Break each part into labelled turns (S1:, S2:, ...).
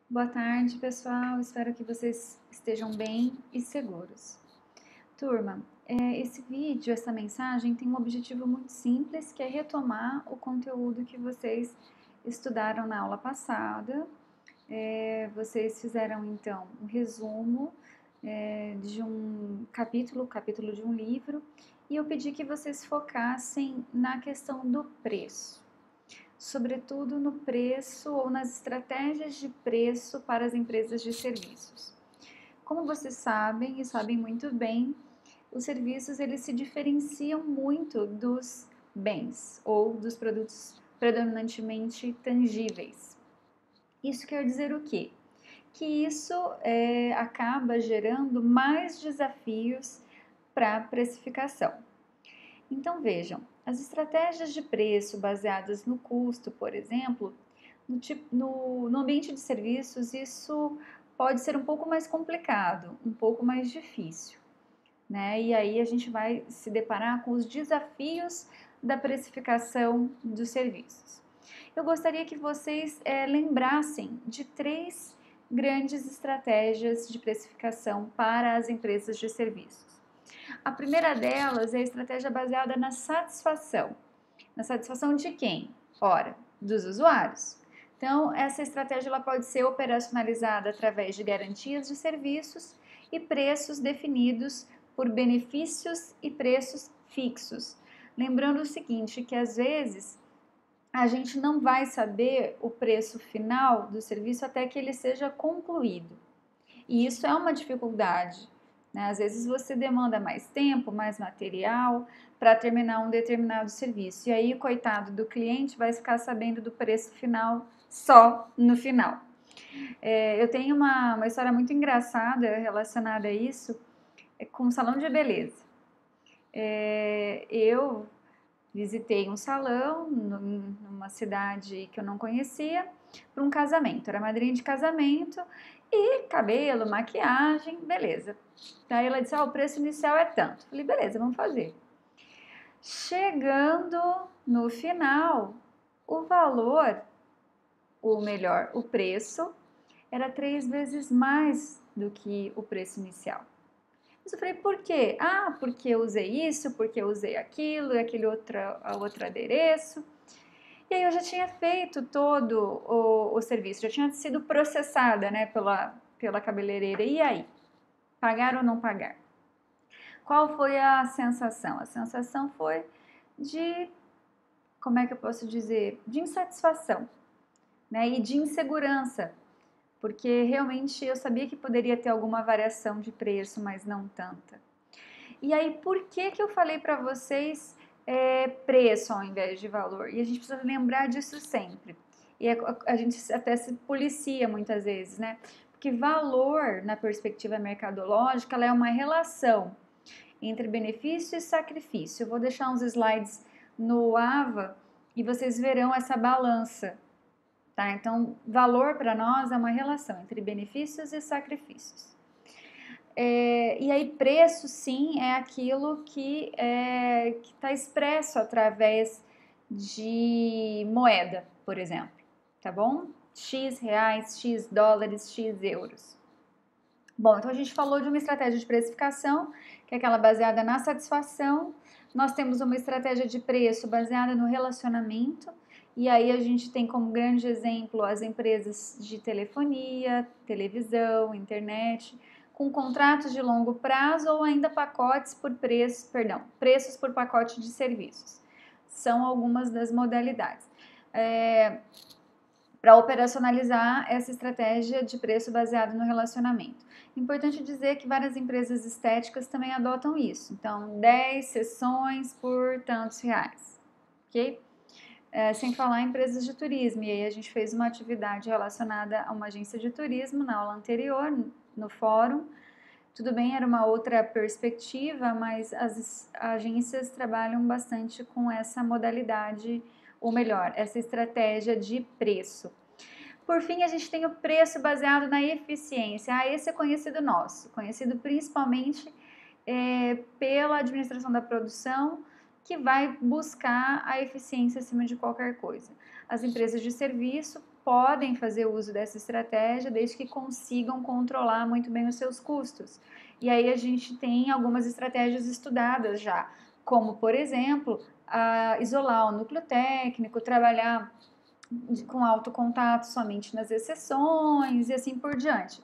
S1: Boa tarde, pessoal. Espero que vocês estejam bem e seguros. Turma, esse vídeo, essa mensagem tem um objetivo muito simples, que é retomar o conteúdo que vocês estudaram na aula passada. Vocês fizeram, então, um resumo de um capítulo de um livro, e eu pedi que vocês focassem na questão do preço, sobretudo no preço ou nas estratégias de preço para as empresas de serviços. Como vocês sabem e sabem muito bem, os serviços eles se diferenciam muito dos bens ou dos produtos predominantemente tangíveis. Isso quer dizer o quê? Que isso acaba gerando mais desafios para a precificação. Então vejam, as estratégias de preço baseadas no custo, por exemplo, no ambiente de serviços, isso pode ser um pouco mais complicado, um pouco mais difícil, né? E aí a gente vai se deparar com os desafios da precificação dos serviços. Eu gostaria que vocês lembrassem de três grandes estratégias de precificação para as empresas de serviços. A primeira delas é a estratégia baseada na satisfação. Na satisfação de quem? Ora, dos usuários. Então, essa estratégia ela pode ser operacionalizada através de garantias de serviços e preços definidos por benefícios e preços fixos. Lembrando o seguinte, que às vezes a gente não vai saber o preço final do serviço até que ele seja concluído. E isso é uma dificuldade, né? Às vezes você demanda mais tempo, mais material para terminar um determinado serviço. E aí, coitado do cliente, vai ficar sabendo do preço final só no final. Eu tenho uma história muito engraçada relacionada a isso, com o salão de beleza. Eu visitei um salão numa cidade que eu não conhecia para um casamento. Era madrinha de casamento e cabelo, maquiagem, beleza. Daí ela disse: o preço inicial é tanto. Falei: beleza, vamos fazer. Chegando no final, o valor, ou melhor, o preço, era 3 vezes mais do que o preço inicial. Mas eu falei: por quê? Ah, porque eu usei isso, porque eu usei aquilo, e aquele outro adereço. E aí eu já tinha feito todo o serviço, já tinha sido processada, né, pela cabeleireira. E aí? Pagar ou não pagar? Qual foi a sensação? A sensação foi de, como é que eu posso dizer? De insatisfação, né, e de insegurança, porque realmente eu sabia que poderia ter alguma variação de preço, mas não tanta. E aí, por que eu falei para vocês preço ao invés de valor? E a gente precisa lembrar disso sempre. E a gente até se policia muitas vezes, né? Porque valor, na perspectiva mercadológica, ela é uma relação entre benefício e sacrifício. Eu vou deixar uns slides no AVA e vocês verão essa balança, tá? Então, valor para nós é uma relação entre benefícios e sacrifícios. E aí, preço, sim, é aquilo que está expresso através de moeda, por exemplo, tá bom? X reais, X dólares, X euros. Bom, então a gente falou de uma estratégia de precificação, que é aquela baseada na satisfação. Nós temos uma estratégia de preço baseada no relacionamento, e aí a gente tem como grande exemplo as empresas de telefonia, televisão, internet, com contratos de longo prazo ou ainda preços por pacote de serviços. São algumas das modalidades. Para operacionalizar essa estratégia de preço baseado no relacionamento. Importante dizer que várias empresas estéticas também adotam isso. Então, 10 sessões por tantos reais, ok? Sem falar em empresas de turismo. E aí a gente fez uma atividade relacionada a uma agência de turismo na aula anterior, no fórum. Tudo bem, era uma outra perspectiva, mas as agências trabalham bastante com essa modalidade, ou melhor, essa estratégia de preço. Por fim, a gente tem o preço baseado na eficiência. Esse é conhecido nosso, conhecido principalmente pela administração da produção, que vai buscar a eficiência acima de qualquer coisa. As empresas de serviço podem fazer uso dessa estratégia desde que consigam controlar muito bem os seus custos. E aí a gente tem algumas estratégias estudadas já, como, por exemplo, isolar o núcleo técnico, trabalhar com alto contato somente nas exceções e assim por diante.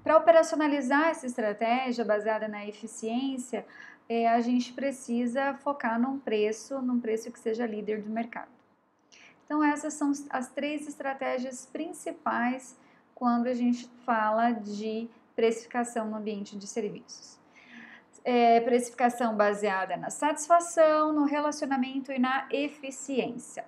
S1: Para operacionalizar essa estratégia baseada na eficiência, a gente precisa focar num preço que seja líder do mercado. Então, essas são as 3 estratégias principais quando a gente fala de precificação no ambiente de serviços. Precificação baseada na satisfação, no relacionamento e na eficiência.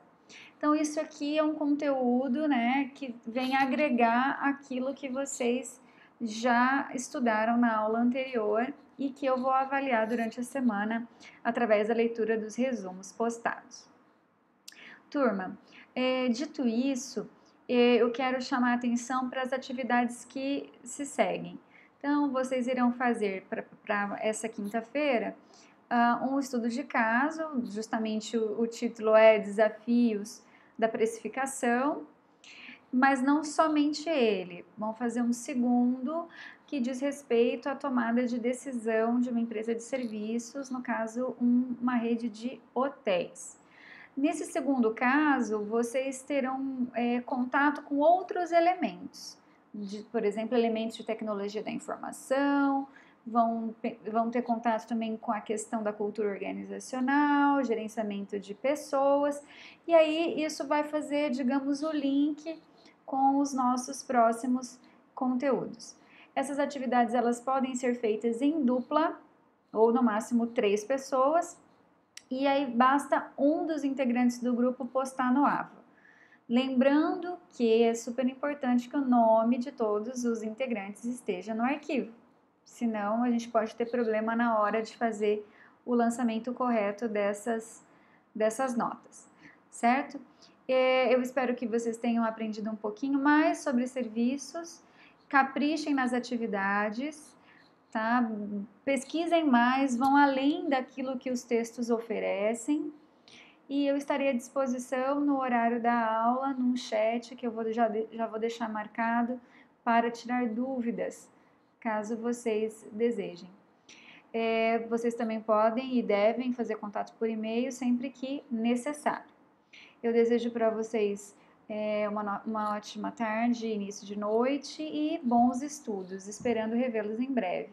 S1: Então, isso aqui é um conteúdo, né, que vem agregar aquilo que vocês já estudaram na aula anterior e que eu vou avaliar durante a semana através da leitura dos resumos postados. Turma, dito isso, eu quero chamar a atenção para as atividades que se seguem. Então, vocês irão fazer para essa quinta-feira um estudo de caso, justamente o título é Desafios da Precificação, mas não somente ele. Vamos fazer um segundo que diz respeito à tomada de decisão de uma empresa de serviços, no caso, uma rede de hotéis. Nesse segundo caso, vocês terão contato com outros elementos, por exemplo, elementos de tecnologia da informação, vão ter contato também com a questão da cultura organizacional, gerenciamento de pessoas, e aí isso vai fazer, digamos, o link com os nossos próximos conteúdos. Essas atividades elas podem ser feitas em dupla ou no máximo 3 pessoas, e aí basta um dos integrantes do grupo postar no AVA. Lembrando que é super importante que o nome de todos os integrantes esteja no arquivo, senão a gente pode ter problema na hora de fazer o lançamento correto dessas notas, certo? Eu espero que vocês tenham aprendido um pouquinho mais sobre serviços, caprichem nas atividades, tá? Pesquisem mais, vão além daquilo que os textos oferecem. E eu estarei à disposição no horário da aula, num chat que eu já vou deixar marcado para tirar dúvidas, caso vocês desejem. Vocês também podem e devem fazer contato por e-mail sempre que necessário. Eu desejo para vocês uma ótima tarde, início de noite e bons estudos, esperando revê-los em breve.